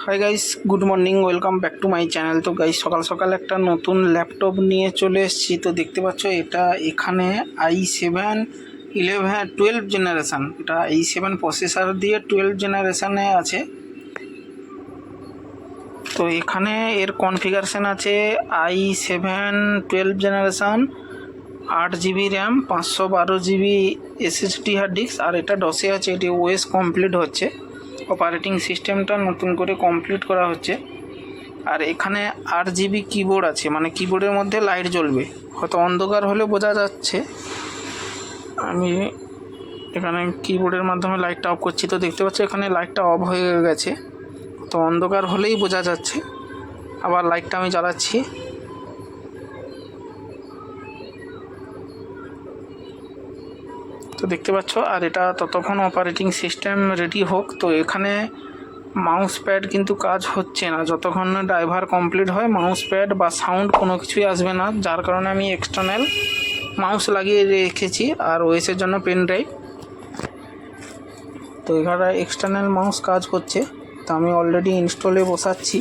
Hi guys, good morning, welcome back to my channel. তো guys, সকাল সকাল একটা নতুন ল্যাপটপ নিয়ে চলে এসেছি। তো দেখতে পাচ্ছ এটা এখানে i7 12 জেনারেশান, এটা i7 প্রসেসর দিয়ে 12 জেনারেশানে আছে। তো এখানে এর কনফিগারেশান আছে i7 12 generation, 8 GB RAM, 512 GB SSD hard disk, আর এটা ডসে আছে। এটি ওএস কমপ্লিট হচ্ছে, অপারেটিং সিস্টেমটা নতুন করে কমপ্লিট করা হচ্ছে। আর এখানে 8 GB কিবোর্ড আছে, মানে কিবোর্ডের মধ্যে লাইট জ্বলবে। হয়তো অন্ধকার হলে বোঝা যাচ্ছে, আমি এখানে কিবোর্ডের মাধ্যমে লাইটটা অফ করছি। তো দেখতে পাচ্ছি এখানে লাইটটা অফ হয়ে গেছে, তো অন্ধকার হলেই বোঝা যাচ্ছে। আবার লাইটটা আমি জ্বালাচ্ছি। তো দেখতে পাচ্ছ, আর এটা ততক্ষণ অপারেটিং সিস্টেম রেডি হোক। তো এখানে মাউস প্যাড কিন্তু কাজ হচ্ছে না, যতক্ষণ না ড্রাইভার কমপ্লিট হয় মাউস প্যাড বা সাউন্ড কোনো কিছুই আসবে না। যার কারণে আমি এক্সটার্নাল মাউস লাগিয়ে রেখেছি, আর ওএসের জন্য পেন ড্রাইভ। তো এখানে এক্সটার্নাল মাউস কাজ করছে, তো আমি অলরেডি ইনস্টলে বসাচ্ছি।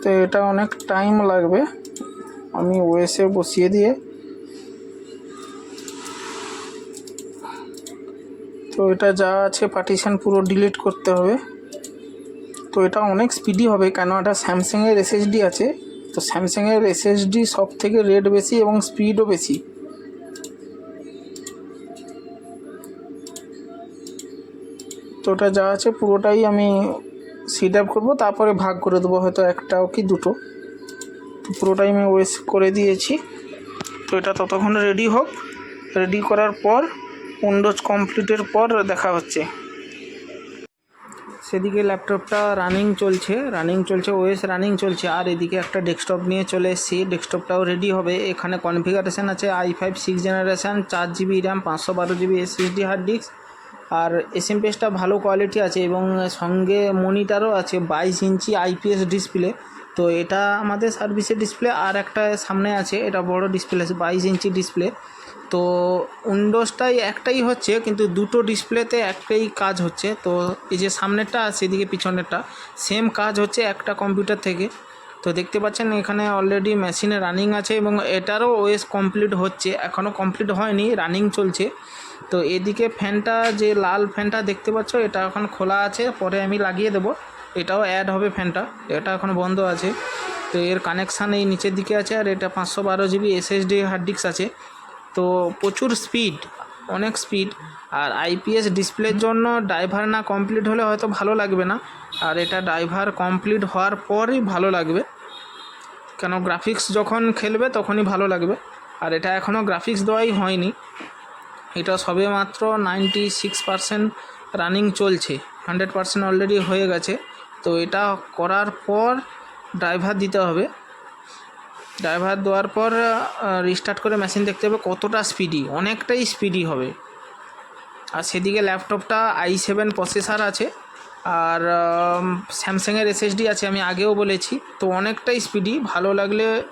তো এটা অনেক টাইম লাগবে, আমি ওএসে বসিয়ে দিয়ে। তো এটা যা আছে পার্টিশন পুরো ডিলিট করতে হবে। তো এটা অনেক স্পিডি হবে, কেন এটা স্যামসাংয়ের এসএসডি আছে। তো স্যামসাংয়ের এসএসডি সব থেকে রেট বেশি এবং স্পিডও বেশি। তো ওটা যা আছে পুরোটাই আমি সিট আপ করবো, তারপরে ভাগ করে দেবো, হয়তো একটাও কি দুটো। তো পুরোটাই আমি ওয়েস করে দিয়েছি। তো এটা ততক্ষণ রেডি হোক, রেডি করার পর উইন্ডোজ কমপ্লিটের পর দেখা হচ্ছে। সেদিকে ল্যাপটপটা রানিং চলছে, ওএস রানিং চলছে। আর এদিকে একটা ডেস্কটপ নিয়ে চলে এসেছি, ডেস্কটপটাও রেডি হবে। এখানে কনফিগারেশান আছে i5 6 generation, 4 GB RAM, 512 GB SSD hard disk. আর এসএমপিএসটা ভালো কোয়ালিটি আছে, এবং সঙ্গে মনিটারও আছে 22 ইঞ্চি IPS ডিসপ্লে। তো এটা আমাদের সার্ভিসের ডিসপ্লে, আর একটা সামনে আছে, এটা বড় ডিসপ্লে আছে 22 ইঞ্চি ডিসপ্লে। তো উইন্ডোজটাই একটাই হচ্ছে, কিন্তু দুটো ডিসপ্লেতে একটাই কাজ হচ্ছে। তো এই যে সামনেরটা আর সেদিকে পিছনেরটা সেম কাজ হচ্ছে একটা কম্পিউটার থেকে। তো দেখতে পাচ্ছেন এখানে অলরেডি মেশিনে রানিং আছে, এবং এটারও ওএস কমপ্লিট হচ্ছে, এখনও কমপ্লিট হয়নি, রানিং চলছে। তো এদিকে ফ্যানটা, যে লাল ফ্যানটা দেখতে পাচ্ছ, এটা এখন খোলা আছে, পরে আমি লাগিয়ে দেবো। এটাও অ্যাড হবে ফ্যানটা, এটা এখন বন্ধ আছে। তো এর কানেকশান এই নিচের দিকে আছে, আর এটা 512 GB SSD হার্ড ডিস্ক আছে। তো প্রচুর স্পিড, অনেক স্পিড। আর আইপিএস ডিসপ্লের জন্য ড্রাইভার না কমপ্লিট হলে হয়তো ভালো লাগবে না, আর এটা ড্রাইভার কমপ্লিট হওয়ার পরই ভালো লাগবে, কেন গ্রাফিক্স যখন খেলবে তখনই ভালো লাগবে। আর এটা এখনও গ্রাফিক্স দেওয়াই হয়নি, এটা সবে মাত্র 96% রানিং চলছে, 100% অলরেডি হয়ে গেছে। তো এটা করার পর ড্রাইভার দিতে হবে। ড্রাইভার দেওয়ার পর রিস্টার্ট করে মেশিন দেখতে হবে কতটা স্পিডি, অনেকটাই স্পিডি হবে। আর সেদিকে ল্যাপটপটা i7 প্রসেসর আছে, আর স্যামসাংয়ের এসএসডি আছে, আমি আগেও বলেছি। তো অনেকটাই স্পিডি, ভালো লাগলে